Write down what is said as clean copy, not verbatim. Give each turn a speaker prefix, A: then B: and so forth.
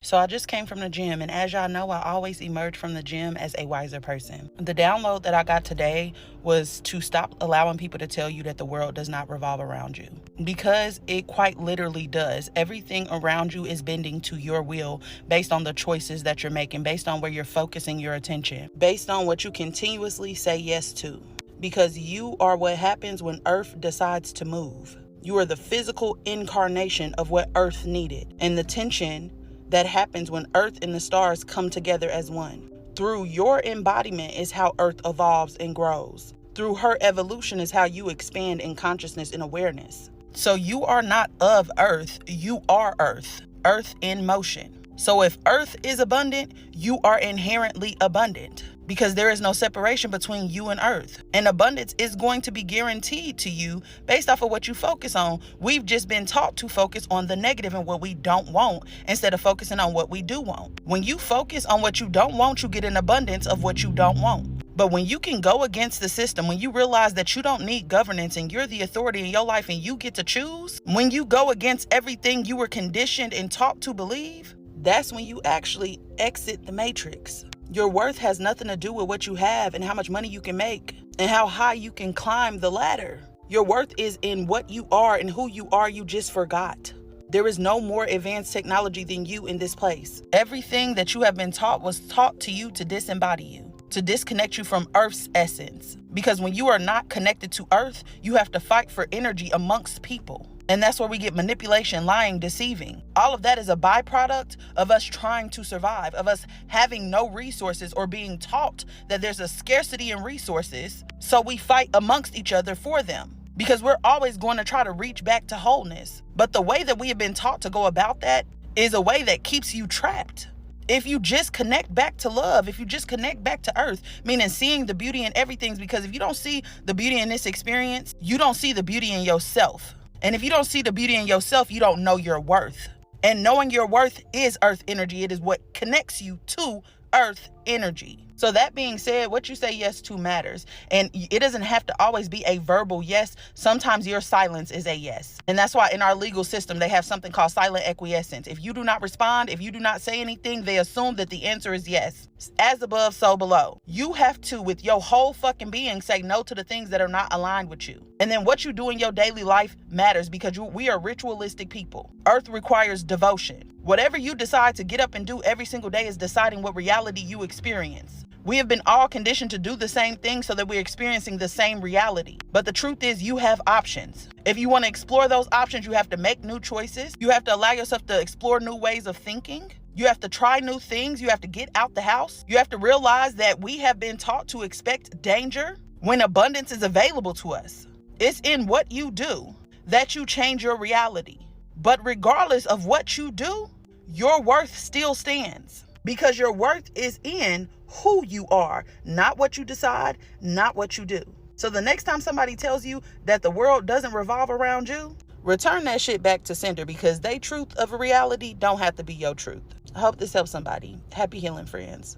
A: So I just came from the gym, and as y'all know, I always emerge from the gym as a wiser person. The download that I got today was to stop allowing people to tell you that the world does not revolve around you. Because it quite literally does. Everything around you is bending to your will based on the choices that you're making, based on where you're focusing your attention, based on what you continuously say yes to. Because you are what happens when Earth decides to move. You are the physical incarnation of what Earth needed, and the tension that happens when Earth and the stars come together as one. Through your embodiment is how Earth evolves and grows. Through her evolution is how you expand in consciousness and awareness. So you are not of Earth, you are Earth. Earth in motion. So if Earth is abundant, you are inherently abundant. Because there is no separation between you and Earth. And abundance is going to be guaranteed to you based off of what you focus on. We've just been taught to focus on the negative and what we don't want instead of focusing on what we do want. When you focus on what you don't want, you get an abundance of what you don't want. But when you can go against the system, when you realize that you don't need governance and you're the authority in your life and you get to choose, when you go against everything you were conditioned and taught to believe, that's when you actually exit the matrix. Your worth has nothing to do with what you have and how much money you can make and how high you can climb the ladder. Your worth is in what you are, and who you are you just forgot. There is no more advanced technology than you in this place. Everything that you have been taught was taught to you to disembody you, to disconnect you from Earth's essence. Because when you are not connected to Earth, you have to fight for energy amongst people. And that's where we get manipulation, lying, deceiving. All of that is a byproduct of us trying to survive, of us having no resources or being taught that there's a scarcity in resources. So we fight amongst each other for them because we're always going to try to reach back to wholeness. But the way that we have been taught to go about that is a way that keeps you trapped. If you just connect back to love, if you just connect back to Earth, meaning seeing the beauty in everything, because if you don't see the beauty in this experience, you don't see the beauty in yourself. And if you don't see the beauty in yourself, you don't know your worth. And knowing your worth is Earth energy. It is what connects you to Earth energy. So that being said, what you say yes to matters. And it doesn't have to always be a verbal yes. Sometimes your silence is a yes. And that's why in our legal system, they have something called silent acquiescence. If you do not respond, if you do not say anything, they assume that the answer is yes. As above, so below. You have to, with your whole fucking being, say no to the things that are not aligned with you. And then what you do in your daily life matters because we are ritualistic people. Earth requires devotion. Whatever you decide to get up and do every single day is deciding what reality you experience. We have been all conditioned to do the same thing so that we're experiencing the same reality. But the truth is you have options. If you want to explore those options, you have to make new choices. You have to allow yourself to explore new ways of thinking. You have to try new things. You have to get out the house. You have to realize that we have been taught to expect danger when abundance is available to us. It's in what you do that you change your reality. But regardless of what you do, your worth still stands. Because your worth is in who you are, not what you decide, not what you do. So the next time somebody tells you that the world doesn't revolve around you, return that shit back to sender because their truth of a reality don't have to be your truth. I hope this helps somebody. Happy healing, friends.